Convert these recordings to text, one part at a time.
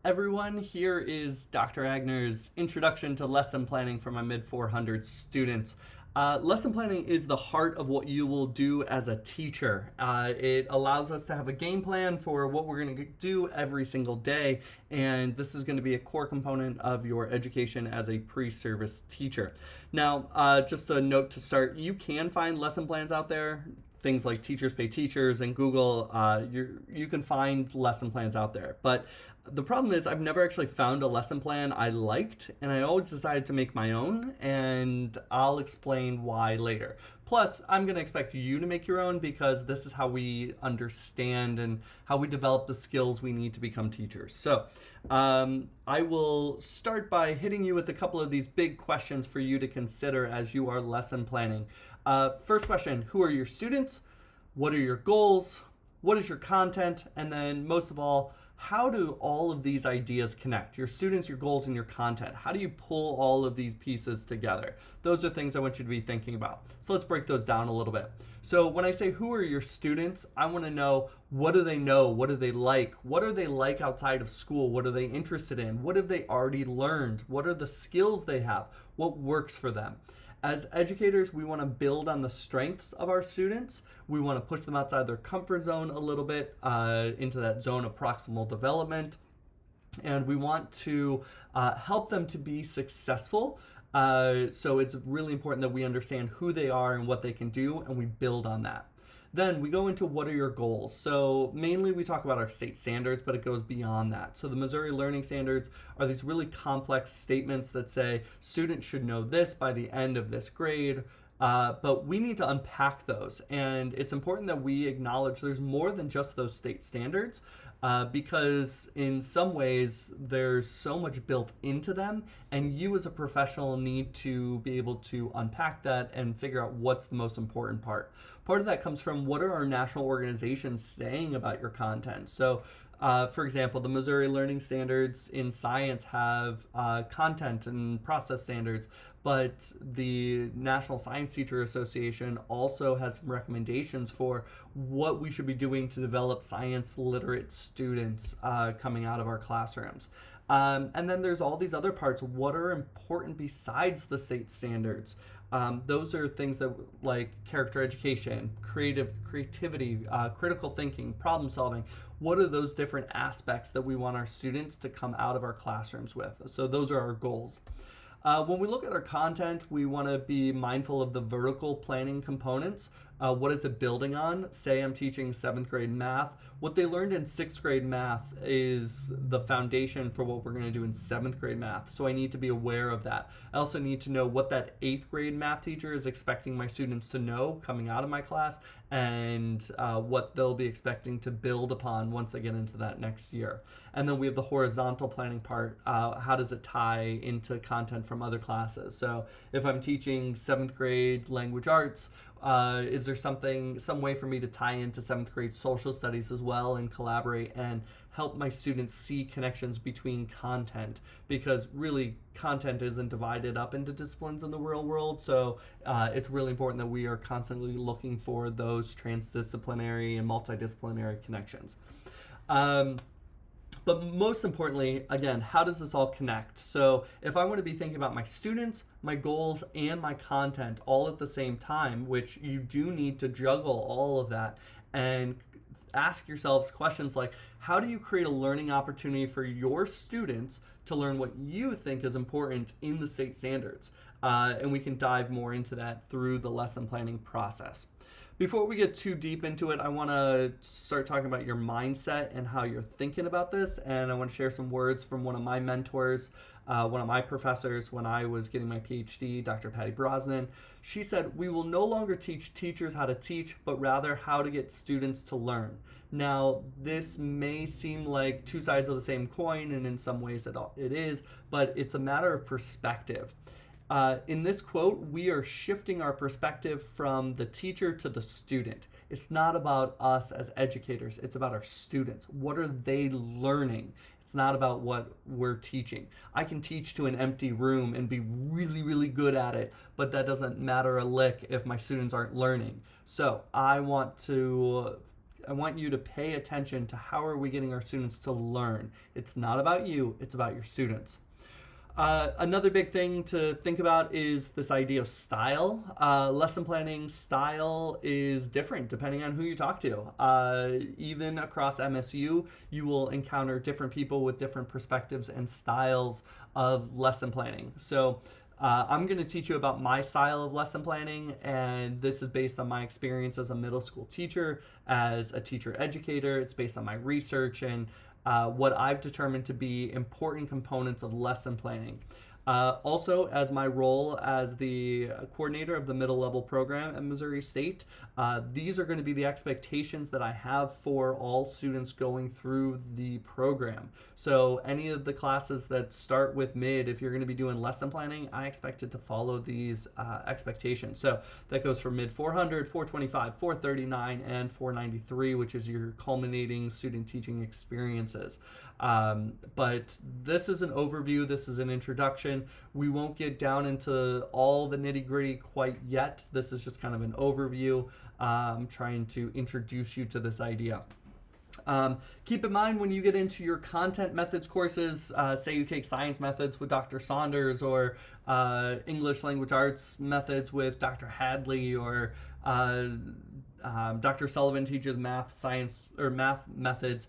everyone? Here is Dr. Aigner's introduction to lesson planning for my mid 400 students. Lesson planning is the heart of what you will do as a teacher. It allows us to have a game plan for what we're going to do every single day, and this is going to be a core component of your education as a pre-service teacher. Now, just a note to start, you can find lesson plans out there. Things like Teachers Pay Teachers and Google, you can find lesson plans out there. But the problem is I've never actually found a lesson plan I liked, and I always decided to make my own, and I'll explain why later. Plus, I'm going to expect you to make your own because this is how we understand and how we develop the skills we need to become teachers. So I will start by hitting you with a couple of these big questions for you to consider as you are lesson planning. First question, who are your students? What are your goals? What is your content? And then most of all, how do all of these ideas connect? Your students, your goals, and your content. How do you pull all of these pieces together? Those are things I want you to be thinking about. So let's break those down a little bit. So when I say who are your students, I want to know, what do they know? What do they like? What are they like outside of school? What are they interested in? What have they already learned? What are the skills they have? What works for them? As educators, we want to build on the strengths of our students. We want to push them outside their comfort zone a little bit, into that zone of proximal development. And we want to help them to be successful. So it's really important that we understand who they are and what they can do, and we build on that. Then we go into what are your goals. So mainly we talk about our state standards, but it goes beyond that. So the Missouri Learning Standards are these really complex statements that say students should know this by the end of this grade. But we need to unpack those. And it's important that we acknowledge there's more than just those state standards. Because in some ways there's so much built into them, and you as a professional need to be able to unpack that and figure out what's the most important part. Part of that comes from what are our national organizations saying about your content. So for example, the Missouri Learning Standards in science have content and process standards, but the National Science Teacher Association also has some recommendations for what we should be doing to develop science literate students coming out of our classrooms. And then there's all these other parts. What are important besides the state standards? Those are things that like character education, creativity, critical thinking, problem solving. What are those different aspects that we want our students to come out of our classrooms with? So those are our goals. When we look at our content, we want to be mindful of the vertical planning components. What is it building on? Say I'm teaching 7th grade math. What they learned in 6th grade math is the foundation for what we're going to do in 7th grade math. So I need to be aware of that. I also need to know what that 8th grade math teacher is expecting my students to know coming out of my class, and what they'll be expecting to build upon once they get into that next year. And then we have the horizontal planning part. How does it tie into content from other classes? So if I'm teaching 7th grade language arts, is there some way for me to tie into 7th grade social studies as well and collaborate and help my students see connections between content? Because really content isn't divided up into disciplines in the real world, so it's really important that we are constantly looking for those transdisciplinary and multidisciplinary connections. But most importantly, again, how does this all connect? So if I want to be thinking about my students, my goals, and my content all at the same time, which you do need to juggle all of that, and ask yourselves questions like, how do you create a learning opportunity for your students to learn what you think is important in the state standards? And we can dive more into that through the lesson planning process. Before we get too deep into it, I want to start talking about your mindset and how you're thinking about this. And I want to share some words from one of my mentors, one of my professors when I was getting my PhD, Dr. Patty Brosnan. She said, "We will no longer teach teachers how to teach, but rather how to get students to learn." Now, this may seem like two sides of the same coin, and in some ways it is, but it's a matter of perspective. In this quote, we are shifting our perspective from the teacher to the student. It's not about us as educators. It's about our students. What are they learning? It's not about what we're teaching. I can teach to an empty room and be really, really good at it, but that doesn't matter a lick if my students aren't learning. So I want to I want you to pay attention to how are we getting our students to learn. It's not about you, it's about your students. Another big thing to think about is this idea of style. Lesson planning style is different depending on who you talk to. Even across MSU, you will encounter different people with different perspectives and styles of lesson planning. So I'm going to teach you about my style of lesson planning, and this is based on my experience as a middle school teacher, as a teacher educator. It's based on my research and what I've determined to be important components of lesson planning. Also, as my role as the coordinator of the middle level program at Missouri State, these are going to be the expectations that I have for all students going through the program. So any of the classes that start with mid, if you're going to be doing lesson planning, I expect it to follow these expectations. So that goes from mid 400, 425, 439, and 493, which is your culminating student teaching experiences. But this is an overview, this is an introduction. We won't get down into all the nitty gritty quite yet. This is just kind of an overview, trying to introduce you to this idea. Keep in mind when you get into your content methods courses, say you take science methods with Dr. Saunders, or English language arts methods with Dr. Hadley, or Dr. Sullivan teaches math science or math methods.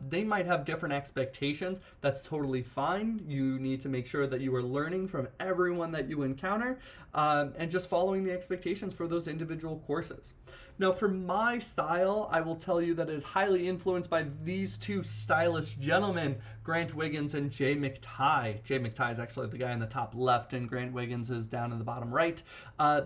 They might have different expectations. That's totally fine. You need to make sure that you are learning from everyone that you encounter, and just following the expectations for those individual courses. Now, for my style, I will tell you that it is highly influenced by these two stylish gentlemen, Grant Wiggins and Jay McTighe. Jay McTighe is actually the guy in the top left, and Grant Wiggins is down in the bottom right.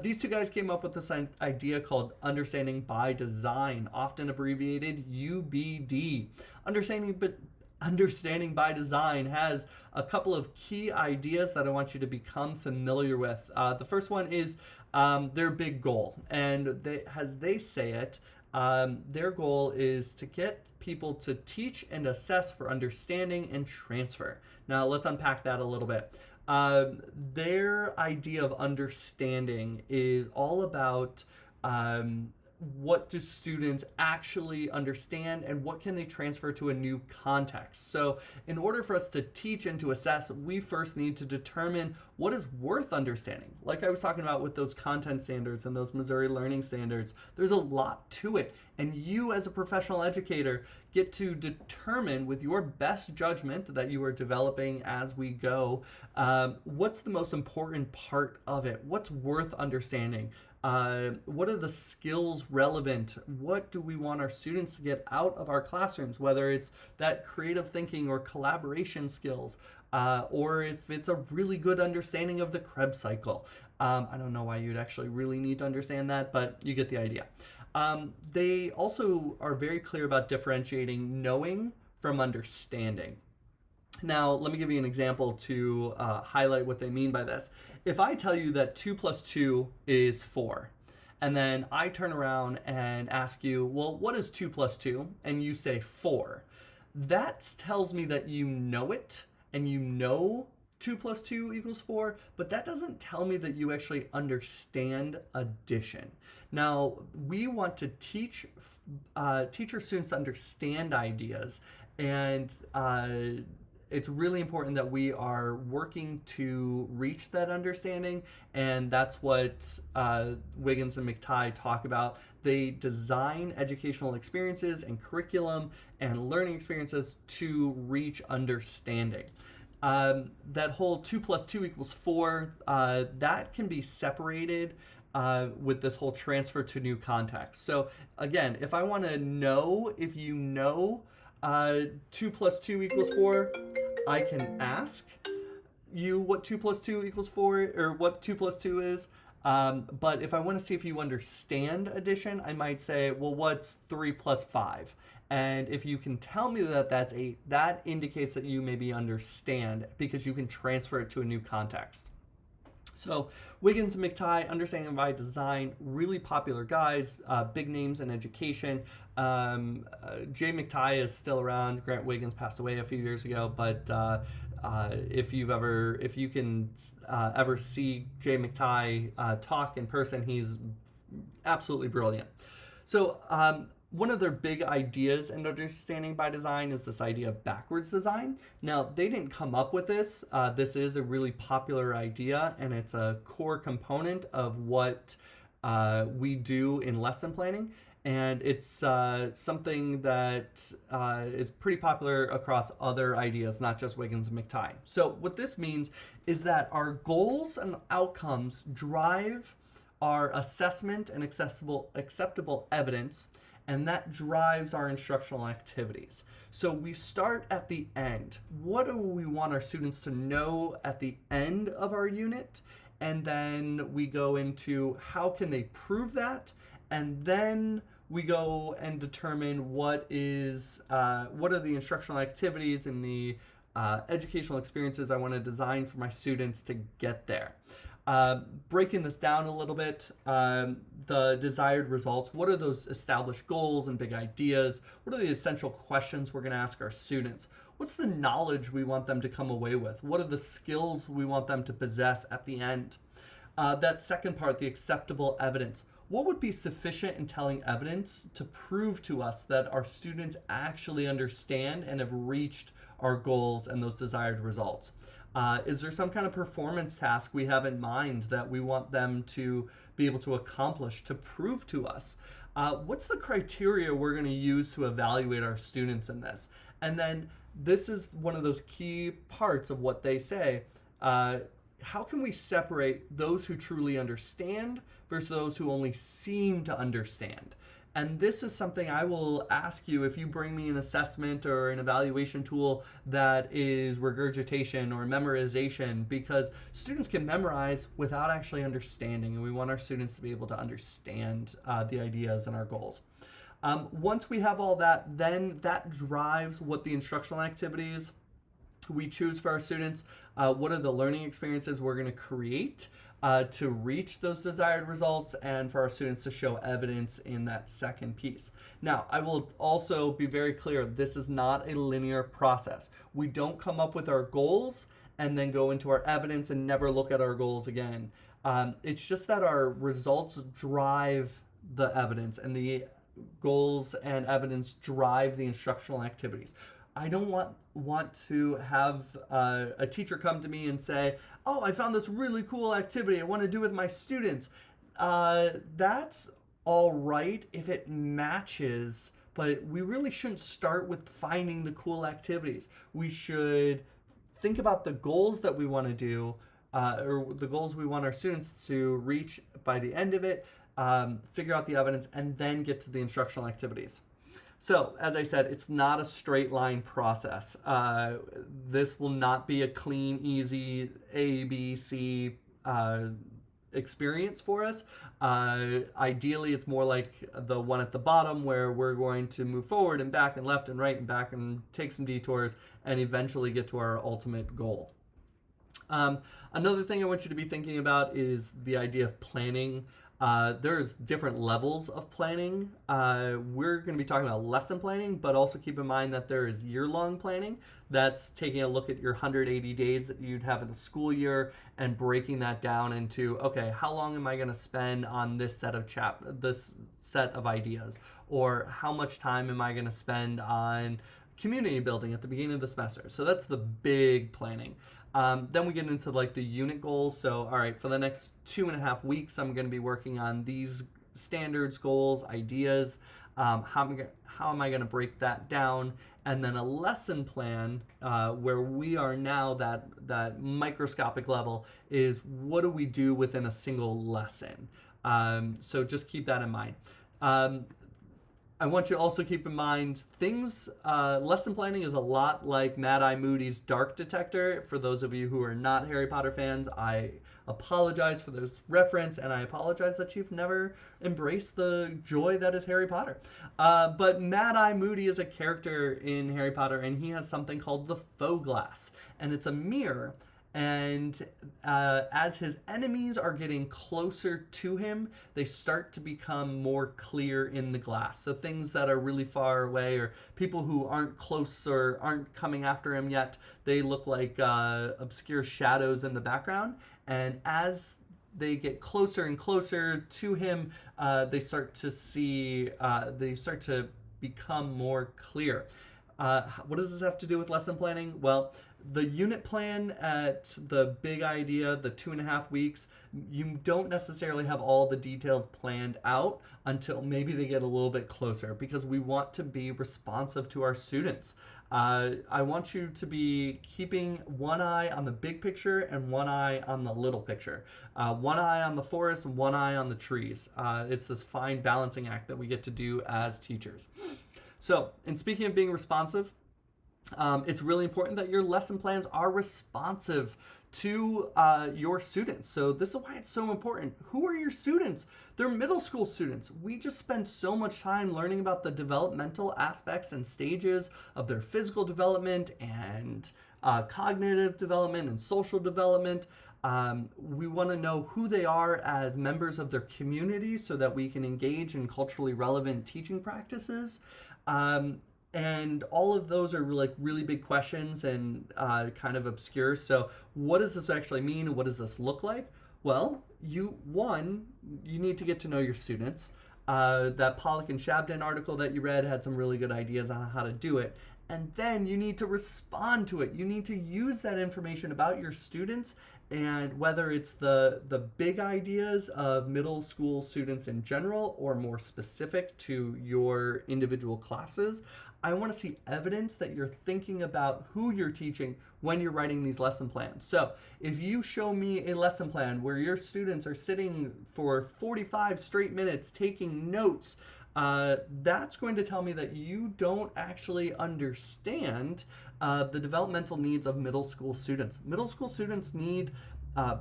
These two guys came up with this idea called Understanding by Design, often abbreviated UBD. Understanding by Design has a couple of key ideas that I want you to become familiar with. The first one is their big goal, and as they say it, their goal is to get people to teach and assess for understanding and transfer. Now let's unpack that a little bit. Their idea of understanding is all about what do students actually understand and what can they transfer to a new context. So in order for us to teach and to assess, we first need to determine what is worth understanding. Like I was talking about with those content standards and those Missouri learning standards, there's a lot to it. And you as a professional educator get to determine with your best judgment that you are developing as we go, what's the most important part of it? What's worth understanding? What are the skills relevant? What do we want our students to get out of our classrooms, whether it's that creative thinking or collaboration skills, or if it's a really good understanding of the Krebs cycle. I don't know why you'd actually really need to understand that, but you get the idea. They also are very clear about differentiating knowing from understanding. Now, let me give you an example to highlight what they mean by this. If I tell you that 2 plus 2 is 4, and then I turn around and ask you, well, what is 2 plus 2? And you say 4. That tells me that you know it, and you know 2 plus 2 equals 4, but that doesn't tell me that you actually understand addition. Now, we want to teach our students to understand ideas, and it's really important that we are working to reach that understanding, and that's what Wiggins and McTighe talk about. They design educational experiences and curriculum and learning experiences to reach understanding. That whole 2 plus 2 equals 4, that can be separated with this whole transfer to new context. So again, if I want to know if you know 2 plus 2 equals 4, I can ask you what 2 plus 2 equals 4, or what 2 plus 2 is. But if I want to see if you understand addition, I might say, well, what's 3 plus 5? And if you can tell me that that's 8, that indicates that you maybe understand, because you can transfer it to a new context. So Wiggins and McTighe, Understanding by Design, really popular guys, big names in education. Jay McTighe is still around. Grant Wiggins passed away a few years ago, but if you can ever see Jay McTighe talk in person, he's absolutely brilliant. So one of their big ideas in understanding by design is this idea of backwards design. Now, they didn't come up with this. This is a really popular idea, and it's a core component of what we do in lesson planning. And it's something that is pretty popular across other ideas, not just Wiggins and McTighe. So what this means is that our goals and outcomes drive our assessment and acceptable evidence, and that drives our instructional activities. So we start at the end. What do we want our students to know at the end of our unit? And then we go into how can they prove that? And then we go and determine what are the instructional activities and the educational experiences I want to design for my students to get there. Breaking this down a little bit, the desired results, what are those established goals and big ideas? What are the essential questions we're going to ask our students? What's the knowledge we want them to come away with? What are the skills we want them to possess at the end? That second part, the acceptable evidence. What would be sufficient and telling evidence to prove to us that our students actually understand and have reached our goals and those desired results? Is there some kind of performance task we have in mind that we want them to be able to accomplish to prove to us? What's the criteria we're going to use to evaluate our students in this? And then this is one of those key parts of what they say. How can we separate those who truly understand versus those who only seem to understand? And this is something I will ask you if you bring me an assessment or an evaluation tool that is regurgitation or memorization, because students can memorize without actually understanding, and we want our students to be able to understand the ideas and our goals. Once we have all that, then that drives what the instructional activities we choose for our students, what are the learning experiences we're going to create to reach those desired results, and for our students to show evidence in that second piece. Now, I will also be very clear, this is not a linear process. We don't come up with our goals and then go into our evidence and never look at our goals again. It's just that our results drive the evidence, and the goals and evidence drive the instructional activities. I don't want to have a teacher come to me and say, oh, I found this really cool activity I want to do with my students. That's all right if it matches, but we really shouldn't start with finding the cool activities. We should think about the goals that we want to do, or the goals we want our students to reach by the end of it, figure out the evidence, and then get to the instructional activities. So, as I said, it's not a straight line process. This will not be a clean, easy A, B, C experience for us. Ideally, it's more like the one at the bottom, where we're going to move forward and back and left and right and back and take some detours and eventually get to our ultimate goal. Another thing I want you to be thinking about is the idea of planning. There's different levels of planning. We're going to be talking about lesson planning, but also keep in mind that there is year-long planning. That's taking a look at your 180 days that you'd have in a school year and breaking that down into, okay, how long am I going to spend on this set of ideas? Or how much time am I going to spend on community building at the beginning of the semester? So that's the big planning. Then we get into like the unit goals. So, all right, for the next 2.5 weeks, I'm going to be working on these standards, goals, ideas. How am I going to break that down? And then a lesson plan where we are now that microscopic level is what do we do within a single lesson? So just keep that in mind. I want you to also keep in mind lesson planning is a lot like Mad-Eye Moody's Dark Detector. For those of you who are not Harry Potter fans, I apologize for this reference, and I apologize that you've never embraced the joy that is Harry Potter. But Mad-Eye Moody is a character in Harry Potter, and he has something called the faux glass, and it's a mirror. And as his enemies are getting closer to him, they start to become more clear in the glass. So things that are really far away, or people who aren't close or aren't coming after him yet, they look like obscure shadows in the background. And as they get closer and closer to him, they start to become more clear. What does this have to do with lesson planning? Well, the unit plan at the big idea, the 2.5 weeks, you don't necessarily have all the details planned out until maybe they get a little bit closer, because we want to be responsive to our students. I want you to be keeping one eye on the big picture and one eye on the little picture. One eye on the forest, one eye on the trees. It's this fine balancing act that we get to do as teachers. So, in speaking of being responsive, it's really important that your lesson plans are responsive to your students. So this is why it's so important. Who are your students? They're middle school students. We just spend so much time learning about the developmental aspects and stages of their physical development and cognitive development and social development. We want to know who they are as members of their community so that we can engage in culturally relevant teaching practices. And all of those are really big questions and kind of obscure. So what does this actually mean? What does this look like? Well, you need to get to know your students. That Pollock and Shabden article that you read had some really good ideas on how to do it. And then you need to respond to it. You need to use that information about your students, and whether it's the big ideas of middle school students in general or more specific to your individual classes, I want to see evidence that you're thinking about who you're teaching when you're writing these lesson plans. So if you show me a lesson plan where your students are sitting for 45 straight minutes taking notes, that's going to tell me that you don't actually understand the developmental needs of middle school students. Middle school students need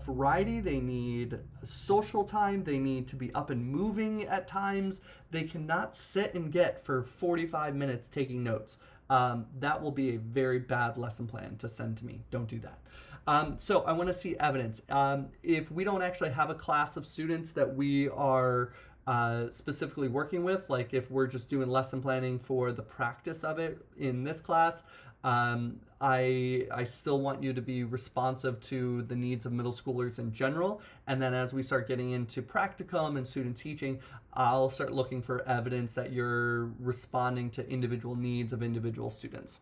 variety, they need social time, they need to be up and moving at times. They cannot sit and get for 45 minutes taking notes. That will be a very bad lesson plan to send to me. Don't do that. So I want to see evidence. If we don't actually have a class of students that we are specifically working with, like if we're just doing lesson planning for the practice of it in this class, I still want you to be responsive to the needs of middle schoolers in general. And then as we start getting into practicum and student teaching, I'll start looking for evidence that you're responding to individual needs of individual students.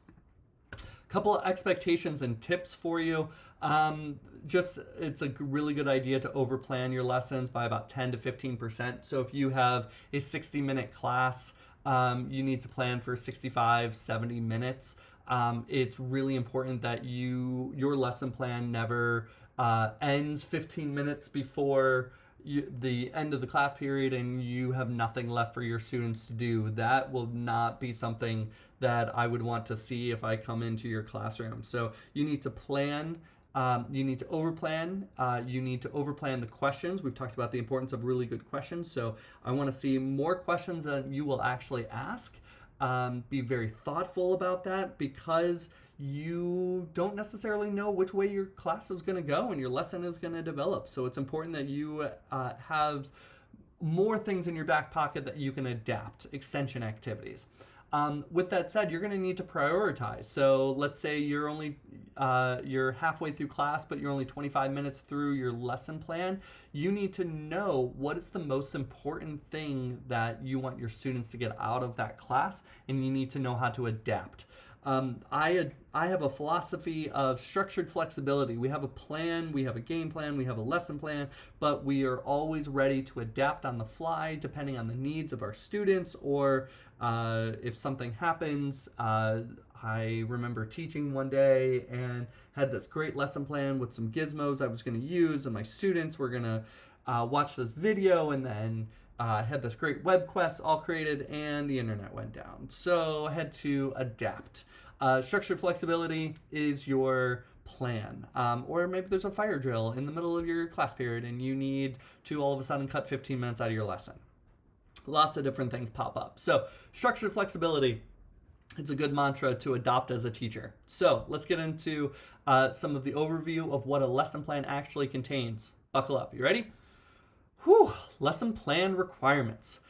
Couple of expectations and tips for you. It's a really good idea to overplan your lessons by about 10 to 15%. So if you have a 60-minute class, you need to plan for 65, 70 minutes. It's really important that your lesson plan never ends 15 minutes before the end of the class period and you have nothing left for your students to do. That will not be something that I would want to see if I come into your classroom. So you need to plan. You need to overplan. You need to overplan the questions. We've talked about the importance of really good questions. So I want to see more questions than you will actually ask. Be very thoughtful about that, because you don't necessarily know which way your class is going to go and your lesson is going to develop. So it's important that you have more things in your back pocket that you can adapt, extension activities. With that said, you're going to need to prioritize. So let's say you're halfway through class, but you're only 25 minutes through your lesson plan. You need to know what is the most important thing that you want your students to get out of that class, and you need to know how to adapt. I have a philosophy of structured flexibility. We have a plan, we have a game plan, we have a lesson plan, but we are always ready to adapt on the fly depending on the needs of our students, or if something happens. I remember teaching one day and had this great lesson plan with some gizmos I was going to use, and my students were going to watch this video, and then I had this great web quest all created, and the internet went down. So I had to adapt. Structured flexibility is your plan. Or maybe there's a fire drill in the middle of your class period, and you need to all of a sudden cut 15 minutes out of your lesson. Lots of different things pop up. So structured flexibility, it's a good mantra to adopt as a teacher. So let's get into some of the overview of what a lesson plan actually contains. Buckle up. You ready? Lesson plan requirements.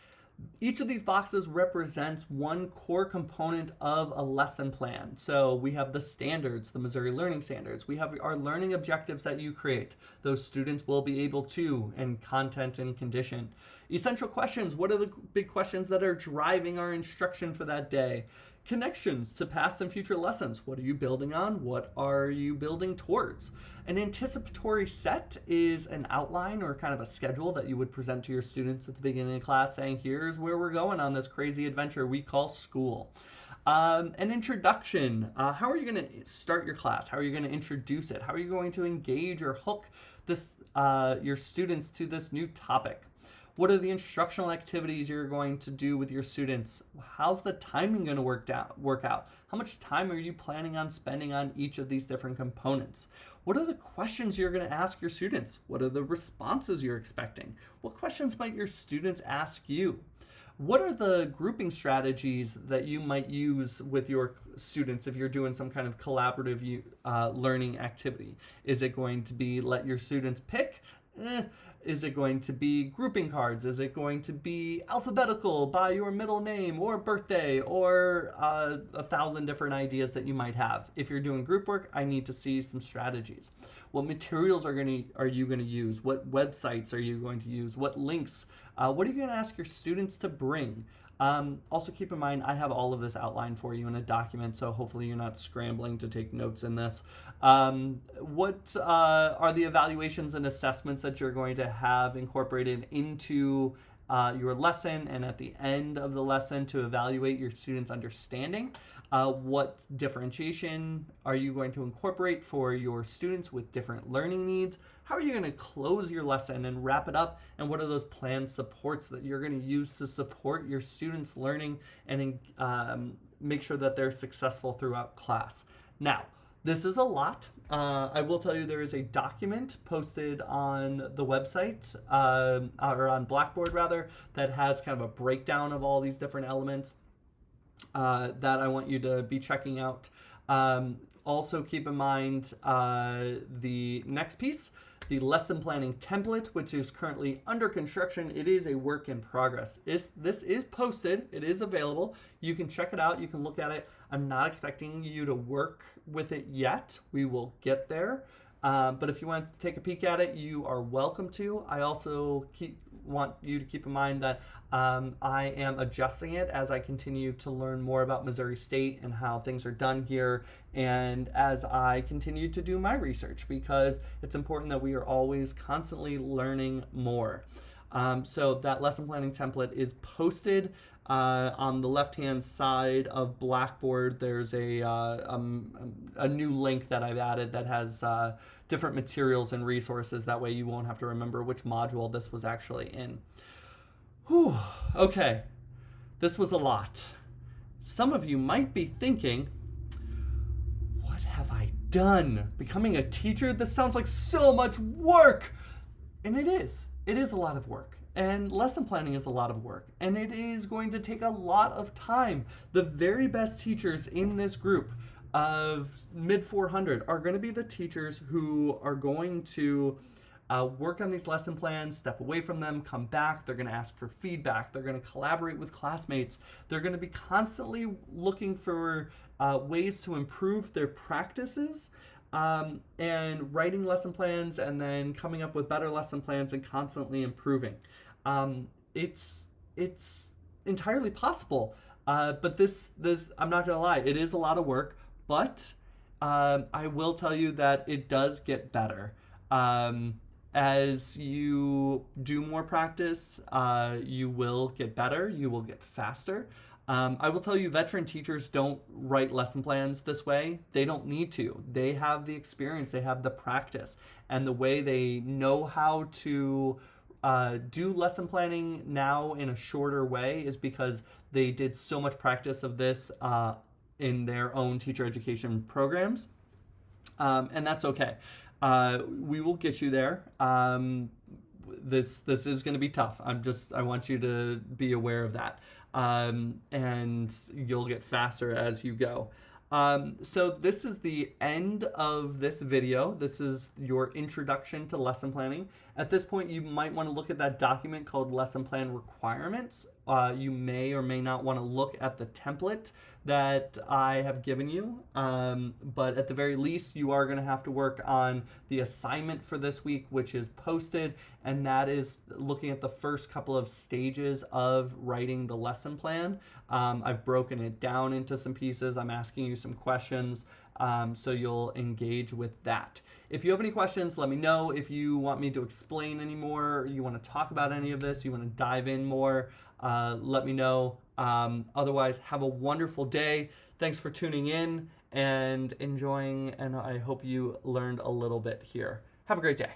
Each of these boxes represents one core component of a lesson plan. So we have the standards, the Missouri Learning Standards. We have our learning objectives that you create. Those students will be able to, and content and condition. Essential questions, what are the big questions that are driving our instruction for that day? Connections to past and future lessons. What are you building on? What are you building towards? An anticipatory set is an outline or kind of a schedule that you would present to your students at the beginning of class saying, here's where we're going on this crazy adventure we call school. An introduction. How are you going to start your class? How are you going to introduce it? How are you going to engage or hook your students to this new topic? What are the instructional activities you're going to do with your students? How's the timing going to work out? How much time are you planning on spending on each of these different components? What are the questions you're going to ask your students? What are the responses you're expecting? What questions might your students ask you? What are the grouping strategies that you might use with your students if you're doing some kind of collaborative learning activity? Is it going to be let your students pick? Is it going to be grouping cards? Is it going to be alphabetical by your middle name or birthday, or 1,000 different ideas that you might have? If you're doing group work, I need to see some strategies. What materials are you going to use? What websites are you going to use? What links? What are you going to ask your students to bring? Also keep in mind, I have all of this outlined for you in a document, so hopefully you're not scrambling to take notes in this. What are the evaluations and assessments that you're going to have incorporated into your lesson, and at the end of the lesson to evaluate your students' understanding? What differentiation are you going to incorporate for your students with different learning needs? How are you going to close your lesson and wrap it up? And what are those planned supports that you're going to use to support your students' learning and make sure that they're successful throughout class? Now, this is a lot. I will tell you there is a document posted on the website, or on Blackboard rather, that has kind of a breakdown of all these different elements that I want you to be checking out. Also keep in mind the next piece, the lesson planning template, which is currently under construction. It is a work in progress. This is posted. It is available. You can check it out. You can look at it. I'm not expecting you to work with it yet. We will get there. But if you want to take a peek at it, you are welcome to. I also want you to keep in mind that I am adjusting it as I continue to learn more about Missouri State and how things are done here, and as I continue to do my research, because it's important that we are always constantly learning more. So that lesson planning template is posted on the left-hand side of Blackboard. There's a new link that I've added that has different materials and resources. That way you won't have to remember which module this was actually in. Whew. Okay, this was a lot. Some of you might be thinking, what have I done? Becoming a teacher? This sounds like so much work. And it is. It is a lot of work. And lesson planning is a lot of work, and it is going to take a lot of time. The very best teachers in this group of mid 400 are going to be the teachers who are going to work on these lesson plans, step away from them, come back. They're going to ask for feedback. They're going to collaborate with classmates. They're going to be constantly looking for ways to improve their practices. And writing lesson plans, and then coming up with better lesson plans and constantly improving. It's entirely possible. But this I'm not gonna lie, it is a lot of work, but I will tell you that it does get better. As you do more practice, you will get better, you will get faster. I will tell you, veteran teachers don't write lesson plans this way. They don't need to. They have the experience, they have the practice, and the way they know how to do lesson planning now in a shorter way is because they did so much practice of this in their own teacher education programs, and that's okay. We will get you there. This is going to be tough. I want you to be aware of that. And you'll get faster as you go. So this is the end of this video. This is your introduction to lesson planning. At this point, you might want to look at that document called Lesson Plan Requirements you may or may not want to look at the template that I have given you. But at the very least, you are going to have to work on the assignment for this week, which is posted, and that is looking at the first couple of stages of writing the lesson plan. I've broken it down into some pieces. I'm asking you some questions, so you'll engage with that. If you have any questions, let me know. If you want me to explain any more, you want to talk about any of this, you want to dive in more, let me know. Otherwise, have a wonderful day. Thanks for tuning in and enjoying, and I hope you learned a little bit here. Have a great day.